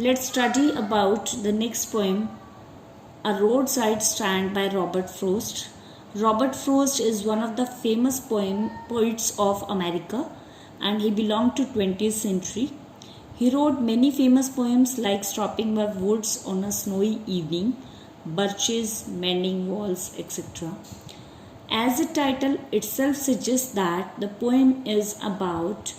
Let's study about the next poem, A Roadside Stand by Robert Frost. Robert Frost is one of the famous poets of America and he belonged to 20th century. He wrote many famous poems like Stopping by Woods on a Snowy Evening, Birches, Mending Walls, etc. As the title itself suggests that the poem is about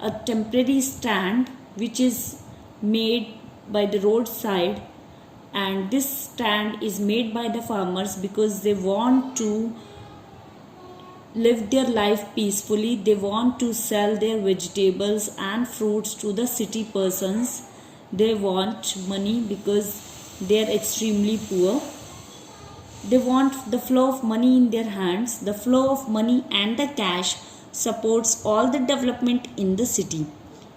a temporary stand which is made by the roadside, and this stand is made by the farmers because they want to live their life peacefully. They want to sell their vegetables and fruits to the city persons. They want money because they are extremely poor. They want the flow of money in their hands. The flow of money and the cash supports all the development in the city.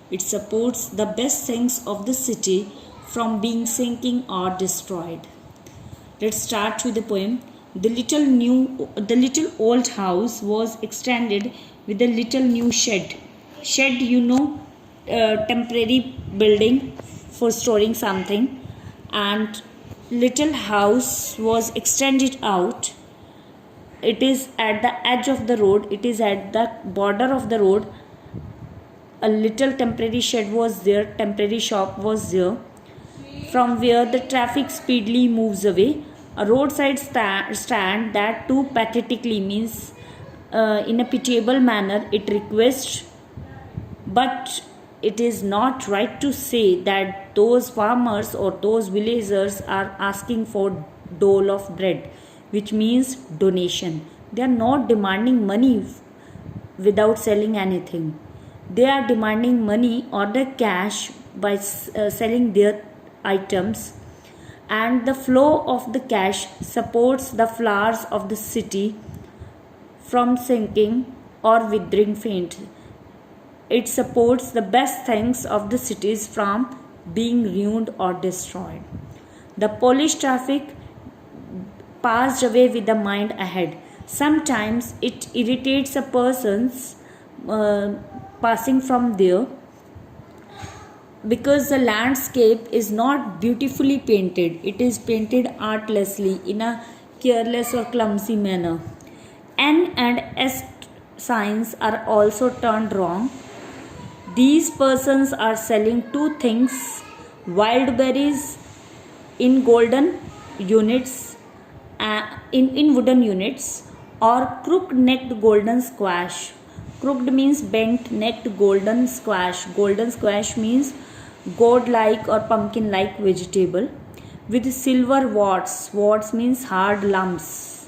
It supports the best things of the city from being sinking or destroyed. Let's start with the poem. The little old house was extended with a little new shed. Shed, temporary building for storing something, and little house was extended out. It is at the edge of the road. It is at the border of the road. A little temporary shed was there, temporary shop was there, from where the traffic speedily moves away. A roadside stand that too pathetically means in a pitiable manner it requests, but it is not right to say that those farmers or those villagers are asking for dole of bread, which means donation. They are not demanding money without selling anything. They are demanding money or the cash by selling their items, and the flow of the cash supports the flowers of the city from sinking or withering faint. It supports the best things of the cities from being ruined or destroyed. The polished traffic passed away with the mind ahead. Sometimes it irritates a person's passing from there because the landscape is not beautifully painted. It is painted artlessly in a careless or clumsy manner. N and S signs are also turned wrong. These persons are selling two things: wild berries in golden units, in wooden units, or crook-necked golden squash. Crooked means bent necked golden squash. Golden squash means gourd-like or pumpkin-like vegetable with silver warts. Warts means hard lumps.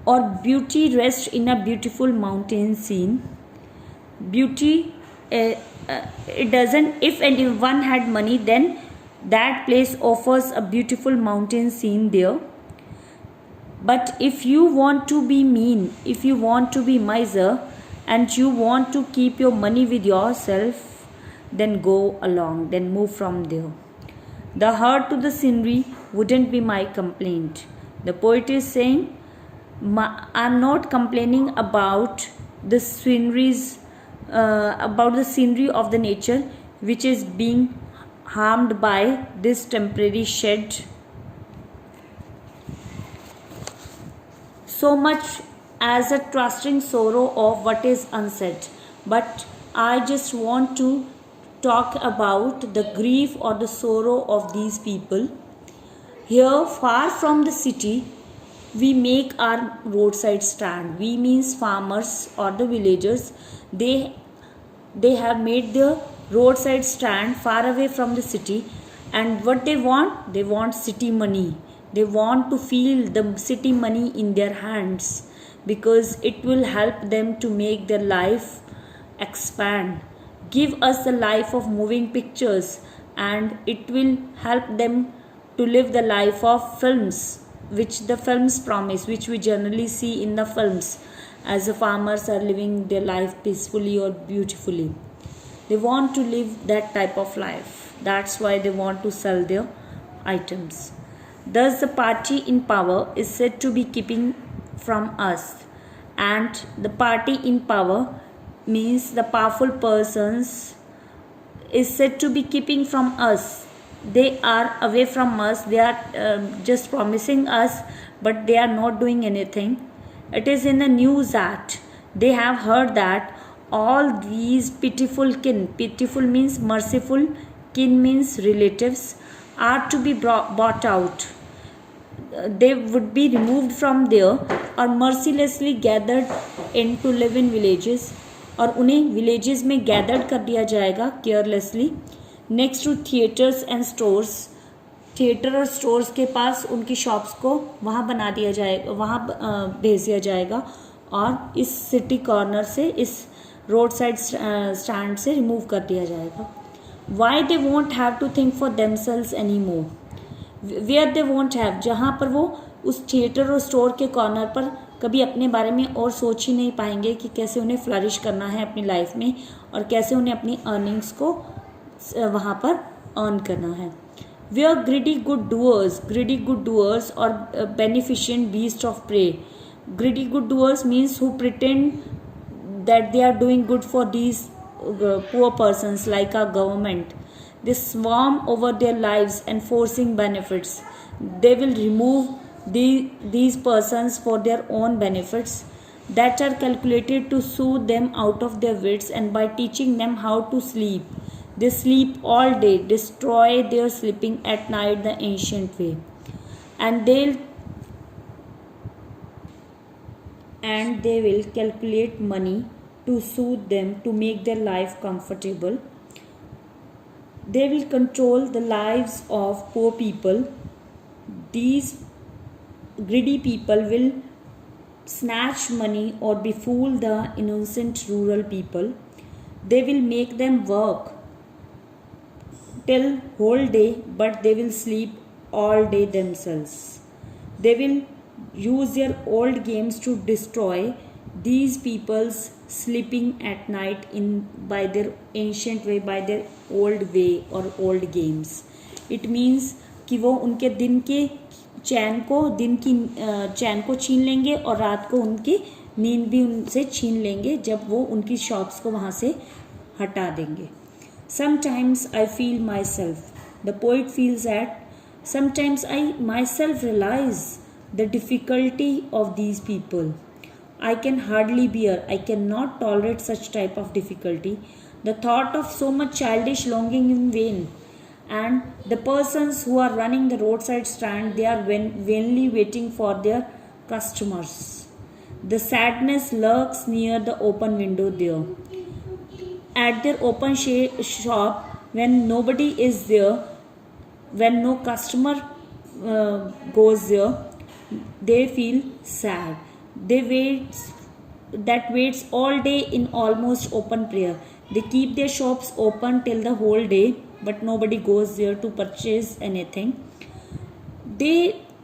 Or beauty rests in a beautiful mountain scene. Beauty, it doesn't. If anyone had money, then that place offers a beautiful mountain scene there. But if you want to be mean, if you want to be miser, and you want to keep your money with yourself, then go along, then move from there. The hurt to the scenery wouldn't be my complaint. The poet is saying, I'm not complaining about the sceneries, about the scenery of the nature which is being harmed by this temporary shed. So much as a trusting sorrow of what is unsaid. But I just want to talk about the grief or the sorrow of these people. Here, far from the city, we make our roadside stand. We means farmers or the villagers. They have made their roadside stand far away from the city, and what they want city money. They want to feel the city money in their hands because it will help them to make their life expand. Give us the life of moving pictures, and it will help them to live the life of films, which the films promise, which we generally see in the films as the farmers are living their life peacefully or beautifully. They want to live that type of life. That's why they want to sell their items. Thus, the party in power is said to be keeping from us, and the party in power means the powerful persons is said to be keeping from us. They are away from us. They are just promising us, but they are not doing anything. It is in the news that they have heard that all these pitiful kin, pitiful means merciful, kin means relatives, are to be bought out. They would be removed from there or mercilessly gathered in to live in villages, और उन्हें villages में gathered कर दिया जाएगा carelessly next to theatres and stores. Theatre और stores के पास उनकी शॉप्स को वहाँ बना दिया जाएगा, वहाँ भेज दिया जाएगा और इस सिटी कॉर्नर से, इस रोड साइड स्टैंड से रिमूव कर दिया जाएगा. Why they won't have to think for themselves any more. Where they won't have, जहाँ पर वो उस थिएटर और स्टोर के कॉर्नर पर कभी अपने बारे में और सोच ही नहीं पाएंगे कि कैसे उन्हें फ्लरिश करना है अपनी लाइफ में और कैसे उन्हें अपनी अर्निंग्स को वहाँ पर अर्न करना है. They are greedy good doers और beneficent beast of prey. Greedy good doers means who pretend that they are doing good for these poor persons like our government. They swarm over their lives enforcing benefits. They will remove these persons for their own benefits that are calculated to soothe them out of their wits, and by teaching them how to sleep. They sleep all day, destroy their sleeping at night the ancient way. And they will calculate money to soothe them, to make their life comfortable. They will control the lives of poor people. These greedy people will snatch money or befool the innocent rural people. They will make them work till whole day, but they will sleep all day themselves. They will use their old games to destroy these people's sleeping at night by their ancient way, by their old way or old games. It means कि वो उनके दिन की चैन को छीन लेंगे और रात को उनकी नींद भी उनसे छीन लेंगे जब वो उनकी शॉप्स को वहाँ से हटा देंगे. Sometimes I feel myself, the poet feels that sometimes I myself realize the difficulty of these people. I can hardly bear, I cannot tolerate such type of difficulty. The thought of so much childish longing in vain. And the persons who are running the roadside stand, they are vainly waiting for their customers. The sadness lurks near the open window there. At their open shop, when nobody is there, when no customer goes there, they feel sad. They waits all day in almost open prayer. They keep their shops open till the whole day, but nobody goes there to purchase anything.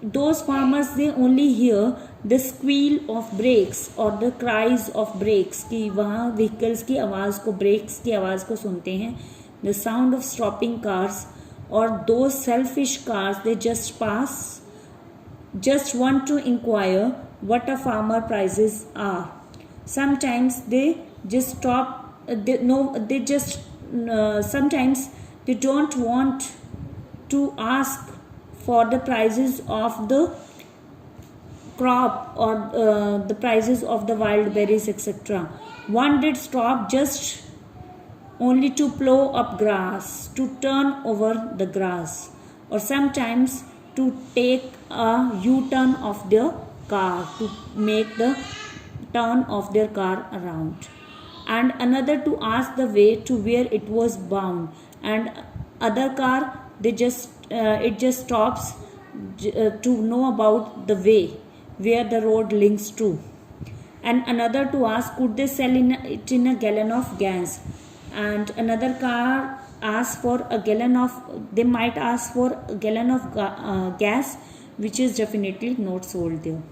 Those farmers, they only hear the squeal of brakes or the cries of brakes, कि वहाँ vehicles की आवाज़ को, brakes की आवाज़ को सुनते हैं. The sound of stopping cars, or those selfish cars, they just pass, just want to inquire what a farmer prices are. Sometimes they just stop. Sometimes they don't want to ask for the prices of the crop or the prices of the wild berries, etc. One did stop just only to plow up grass, to turn over the grass, or sometimes to take a U-turn of their car, to make the turn of their car around, and another to ask the way to where it was bound, and other car it just stops to know about the way where the road links to, and another to ask could they sell it in a gallon of gas, and another car asks for a gallon of, they might ask for a gallon of gas, which is definitely not sold there.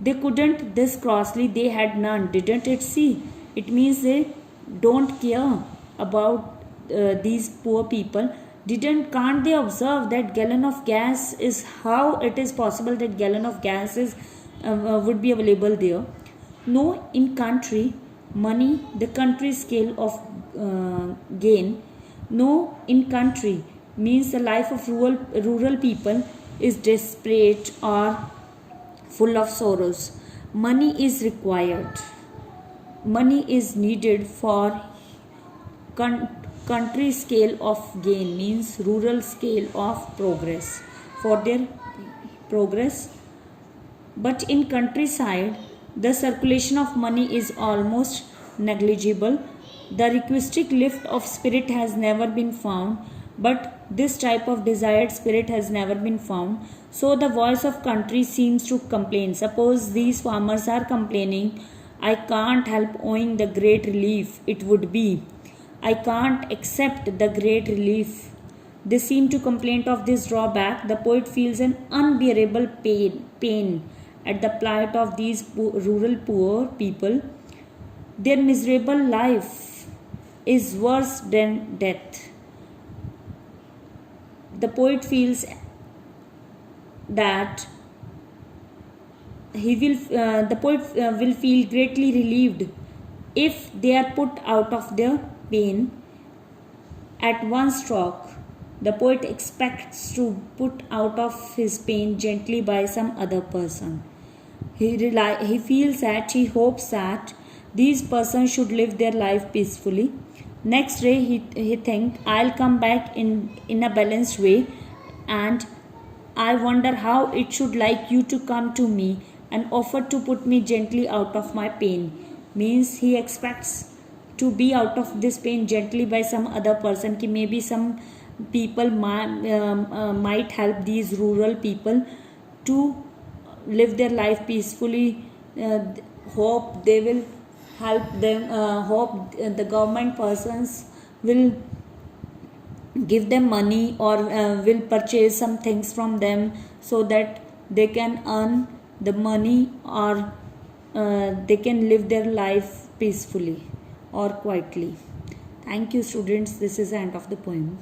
They couldn't this crossly, they had none. Didn't it see? It means they don't care about these poor people. Can't they observe that gallon of gas is, how it is possible that gallon of gas is would be available there? No, in country, money, the country scale of gain, No, in country means the life of rural people is desperate or full of sorrows. Money is required. Money is needed for country scale of gain means rural scale of progress for their progress. But in countryside, the circulation of money is almost negligible. The requisite lift of spirit has never been found, but this type of desired spirit has never been found. So the voice of country seems to complain. Suppose these farmers are complaining, I can't help owing the great relief it would be. I can't accept the great relief. They seem to complain of this drawback. The poet feels an unbearable pain at the plight of these rural poor people. Their miserable life is worse than death. The poet feels that the poet will feel greatly relieved if they are put out of their pain at one stroke. The poet expects to put out of his pain gently by some other person. He feels that, he hopes that these persons should live their life peacefully. Next day he thinks, I'll come back in a balanced way, and I wonder how it should like you to come to me and offer to put me gently out of my pain. Means he expects to be out of this pain gently by some other person. Ki maybe some people might help these rural people to live their life peacefully. Hope they will help them. Hope the government persons will give them money or will purchase some things from them so that they can earn the money, or they can live their life peacefully or quietly. Thank you, students. This is the end of the poem.